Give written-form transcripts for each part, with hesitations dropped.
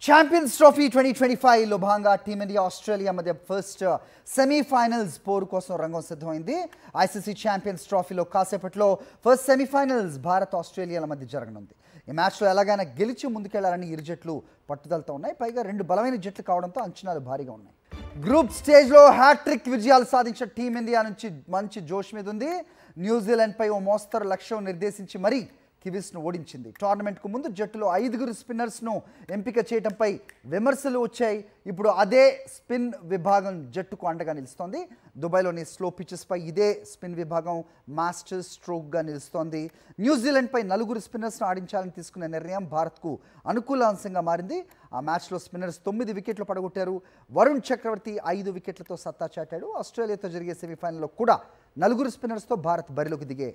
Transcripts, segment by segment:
Champions trophy 2025లో భాగంగా team India Australia మధ్య first semifinals పోరు కోసం రంగం సిద్ధమైంది. ఐసీసీ ఛాంపియన్స్ ట్రోఫీలో కాసేపట్లో ఫస్ట్ సెమీఫైనల్స్ భారత్ ఆస్ట్రేలియాల మధ్య జరగనుంది. ఈ మ్యాచ్లో ఎలాగైనా గెలిచి ముందుకెళ్లాలని ఇరు జట్లు పట్టుదలతో ఉన్నాయి. పైగా రెండు బలమైన జట్లు కావడంతో అంచనాలు భారీగా ఉన్నాయి. గ్రూప్ స్టేజ్లో హ్యాట్రిక్ విజయాలు సాధించిన టీమిండియా నుంచి మంచి జోష్ మీద ఉంది. న్యూజిలాండ్పై ఓ మోస్తరు లక్ష్యం నిర్దేశించి మరీ కివీస్ను ఓడించింది. టోర్నమెంట్కు ముందు జట్టులో 5 స్పిన్నర్స్ను ఎంపిక చేయడంపై విమర్శలు వచ్చాయి. ఇప్పుడు అదే స్పిన్ విభాగం జట్టుకు అండగా నిలుస్తోంది. దుబాయ్లోని స్లో పిచెస్పై ఇదే స్పిన్ విభాగం మాస్టర్ స్ట్రోక్గా నిలుస్తోంది. న్యూజిలాండ్పై 4 స్పిన్నర్స్ను ఆడించాలని తీసుకున్న నిర్ణయం భారత్కు అనుకూల అంశంగా మారింది. ఆ మ్యాచ్లో స్పిన్నర్స్ 9 వికెట్లు పడగొట్టారు. వరుణ్ చక్రవర్తి 5 వికెట్లతో సత్తా చాటాడు. ఆస్ట్రేలియాతో జరిగే సెమీఫైనల్లో కూడా 4 స్పిన్నర్స్తో భారత్ బరిలోకి దిగే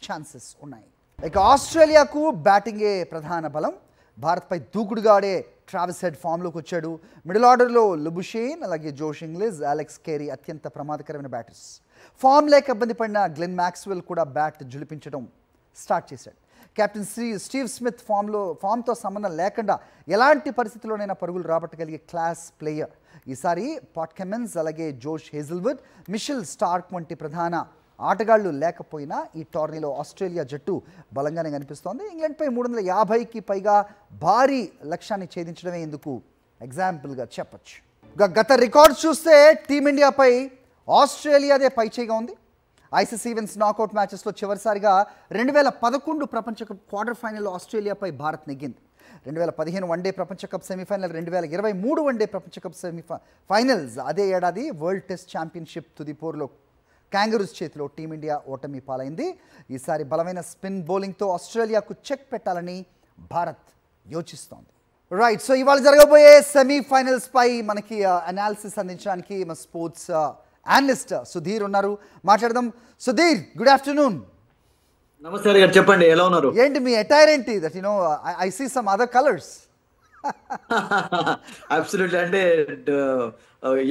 ఛాన్సెస్ ఉన్నాయి. ఇక ఆస్ట్రేలియాకు బ్యాటింగే ప్రధాన బలం. భారత్పై దూకుడుగా ఆడే ట్రావిస్ హెడ్ ఫామ్లోకి వచ్చాడు. మిడిల్ ఆర్డర్లో లుబుషేన్, అలాగే జోష్ ఇంగ్లిష్, అలెక్స్ కేరీ అత్యంత ప్రమాదకరమైన బ్యాటర్స్. ఫామ్ లేక ఇబ్బంది పడిన గ్లెన్ మ్యాక్స్వెల్ కూడా బ్యాట్ జులిపించడం స్టార్ట్ చేశాడు. కెప్టెన్ స్టీవ్ స్మిత్ ఫామ్తో సంబంధం లేకుండా ఎలాంటి పరిస్థితుల్లోనైనా పరుగులు రాబట్టగలిగే క్లాస్ ప్లేయర్. ఈసారి పాట్ కమిన్స్, అలాగే జోష్ హేజిల్వుడ్, మిషెల్ స్టార్క్ వంటి ప్రధాన ఆటగాళ్లు లేకపోయినా ఈ టోర్నీలో ఆస్ట్రేలియా జట్టు బలంగానే కనిపిస్తోంది. ఇంగ్లాండ్పై 350కి పైగా భారీ లక్ష్యాన్ని ఛేదించడమే ఇందుకు ఎగ్జాంపుల్గా చెప్పచ్చు. గత రికార్డ్స్ చూస్తే టీమిండియాపై ఆస్ట్రేలియాదే పైచేయిగా ఉంది. ఐసీసీ ఈవెంట్స్ నాకౌట్ మ్యాచెస్లో చివరిసారిగా 2011 ప్రపంచ కప్ క్వార్టర్ ఫైనల్లో ఆస్ట్రేలియాపై భారత్ నెగ్గింది. 2015 వన్డే ప్రపంచ కప్ సెమీఫైనల్, 2023 వన్డే ప్రపంచ కప్ ఫైనల్స్. అదే ఏడాది వరల్డ్ టెస్ట్ ఛాంపియన్షిప్ తుది పోరులో క్యాంగరూస్ చేతిలో టీమిండియా ఓటమి పాలైంది. ఈసారి బలమైన స్పిన్ బౌలింగ్తో ఆస్ట్రేలియాకు చెక్ పెట్టాలని భారత్ యోచిస్తోంది. రైట్, సో ఇవాళ జరగబోయే సెమీఫైనల్స్ పై మనకి అనాలిసిస్ అందించడానికి మా స్పోర్ట్స్ అనలిస్ట్ సుధీర్ ఉన్నారు. మాట్లాడదాం. Sudhir, good afternoon. నమస్తే గారు, చెప్పండి, ఎలా ఉన్నారు? ఏంటి మీ అటైర్ ఏంటి? That you know I see some other colours. Absolutely, అంటే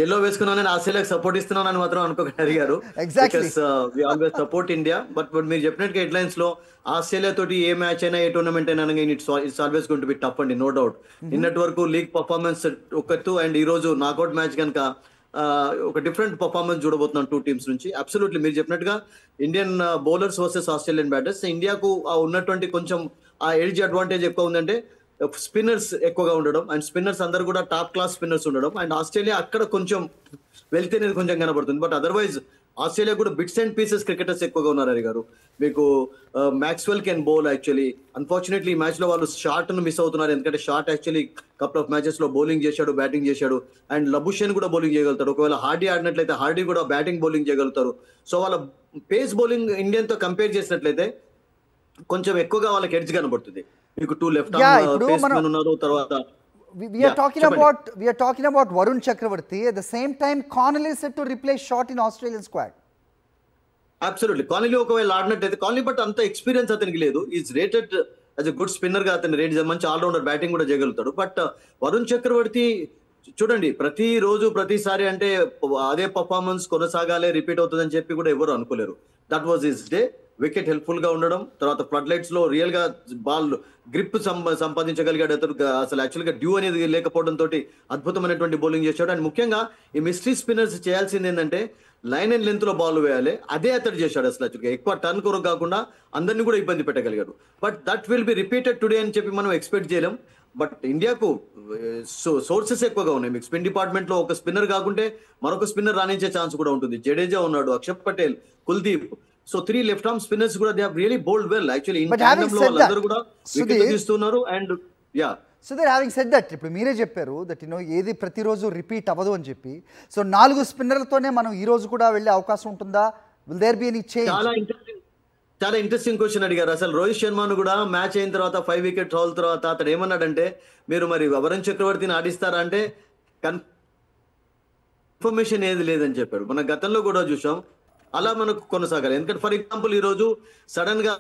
ఎల్లో వేసుకున్నాను, ఆస్ట్రేలియాకి సపోర్ట్ ఇస్తున్నాను మాత్రం అనుకోకండి గారు. Exactly, we always support India. But మీరు చెప్పినట్టుగా హెడ్లైన్స్ లో ఆస్ట్రేలియా తోటి ఏ మ్యాచ్ అయినా, ఏ టోర్నమెంట్ అయినా it's always going to be tough అండి, నో డౌట్. నిన్నటి వరకు లీగ్ పర్ఫార్మెన్స్ ఒకత్తు, అండ్ ఈ రోజు నాకౌట్ మ్యాచ్ కనుక ఒక డిఫరెంట్ పర్ఫార్మెన్స్ చూడబోతున్నాం 2 టీమ్స్ నుంచి. అబ్సల్యూట్లీ మీరు చెప్పినట్టుగా Indian bowlers versus Australian batters. ఇండియాకు ఉన్నటువంటి కొంచెం ఆ ఎడ్జ్ అడ్వాంటేజ్ ఎక్కువ ఉందంటే స్పిన్నర్స్ ఎక్కువగా ఉండడం, అండ్ స్పిన్నర్స్ అందరు కూడా టాప్ క్లాస్ స్పిన్నర్స్ ఉండడం, అండ్ ఆస్ట్రేలియా అక్కడ కొంచెం వెళ్తే అనేది కొంచెం కనబడుతుంది. బట్ అదర్వైజ్ ఆస్ట్రేలియా కూడా బిట్స్ అండ్ పీసెస్ క్రికెటర్స్ ఎక్కువగా ఉన్నారు హరి గారు. మీకు Maxwell can bowl. Actually unfortunately ఈ మ్యాచ్ లో వాళ్ళు షార్ట్ ను మిస్ అవుతున్నారు, ఎందుకంటే short actually couple of matches లో బౌలింగ్ చేశాడు, బ్యాటింగ్ చేశాడు, అండ్ లబుషేన్ కూడా బౌలింగ్ చేయగలుగుతాడు. ఒకవేళ హార్డీ ఆడినట్లయితే హార్డీ కూడా బ్యాటింగ్ బౌలింగ్ చేయగలుగుతారు. సో వాళ్ళ పేస్ బౌలింగ్ ఇండియన్ తో కంపేర్ చేసినట్లయితే కొంచెం ఎక్కువగా వాళ్ళకి ఎడ్జ్ కనబడుతుంది. మీకు 2 లెఫ్ట్ ఆర్మ్ పేస్మెన్ ఉన్నారు. తర్వాత we are talking about Varun Chakravarti. At the same time, Connolly is set to replace Short in Australian squad. Absolutely, colony ఒకవేళ ఆడినట్టయితే కాలనీ, బట్ అంత ఎక్స్పీరియన్స్ అతనికి లేదు. Is rated as a good spinner గా అతని rate మంచి allrounder, batting కూడా చేయగలుగుతాడు. But Varun చక్రవర్తి చూడండి, ప్రతిరోజు ప్రతిసారి అంటే అదే పర్ఫార్మెన్స్ కొనసాగాలి, రిపీట్ అవుతుందని చెప్పి కూడా ఎవరు అనుకోలేరు. That was his day. Wicket helpful గా ఉండడం, తర్వాత ఫ్లడ్ లైట్స్ లో రియల్ గా బాల్ గ్రిప్ సంపాదించగలిగాడు అతను. అసలు యాక్చువల్ గా డ్యూ అనేది లేకపోవడం తోటి అద్భుతమైనటువంటి బౌలింగ్ చేశాడు. అండ్ ముఖ్యంగా ఈ మిస్టరీ స్పిన్నర్స్ చేయాల్సింది ఏంటంటే లైన్ అండ్ లెంత్ లో బాల్ వేయాలి. అదే అతడు చేశాడు. అసలు యాక్చువల్గా ఎక్కువ టర్న్ కొరకు కాకుండా అందరినీ కూడా ఇబ్బంది పెట్టగలిగాడు. But that will be repeated today అని చెప్పి మనం ఎక్స్పెక్ట్ చేయలేం. బట్ ఇండియాకు సోర్సెస్ ఎక్కువగా ఉన్నాయి. మీకు స్పిన్ డిపార్ట్మెంట్ లో ఒక స్పిన్నర్ కాకుంటే మరొక స్పిన్నర్ రాణించే ఛాన్స్ కూడా ఉంటుంది. జడేజా ఉన్నాడు, Axar Patel, Kuldeep. So 3 left arm spinners కూడా they have really bowled well. Actually in tandem లో వాళ్ళందరూ కూడా వికెట్లు తీస్తున్నారు. And yeah, so they having said that, ఇప్పుడు మీరే చెప్పారు దట్ యు నో ఏది ప్రతిరోజు రిపీట్ అవ్వదు అని చెప్పి. సో 4 స్పిన్నర్లతోనే మనం ఈ రోజు కూడా వెళ్ళే అవకాశం ఉంటుందా? Will there be any change? చాలా ఇంట్రెస్టింగ్ క్వశ్చన్ అడిగారు. అసలు రోహిత్ శర్మను కూడా మ్యాచ్ అయిన తర్వాత 5 వికెట్ హౌల్ తర్వాత అతడు ఏమన్నాడంటే, మీరు మరి వరుణ్ చక్రవర్తిని ఆడిస్తారా అంటే కన్ఫర్మేషన్ ఏది లేదని చెప్పాడు. మన గతంలో కూడా చూసాం, అలా మనకు కొనసాగాలి. ఎందుకంటే ఫర్ ఎగ్జాంపుల్ ఈ రోజు సడన్ గా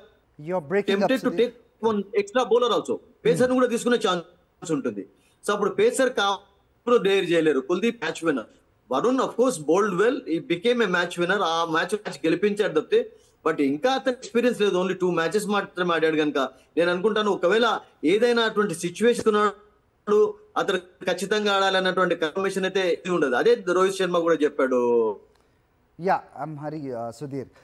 tempted to take one extra bowler also, pacer కూడా తీసుకునే ఛాన్స్ ఉంటుంది. సో అప్పుడు పేసర్ కాదు డేర్ చేయలేరు. Kuldeep match winner, Varun of course bowled well, he became a match winner. ఆ మ్యాచ్ గెలిపించాడు తప్పితే, బట్ ఇంకా అతను ఎక్స్పీరియన్స్ లేదు. ఓన్లీ 2 మ్యాచెస్ మాత్రమే ఆడాడు కనుక నేను అనుకుంటాను ఒకవేళ ఏదైనా అటువంటి సిచ్యువేషన్ అతను ఖచ్చితంగా ఆడాలన్నటువంటి కన్ఫర్మేషన్ అయితే ఇది ఉండదు. అదే రోహిత్ శర్మ కూడా చెప్పాడు. Yeah I'm Hari Sudheer.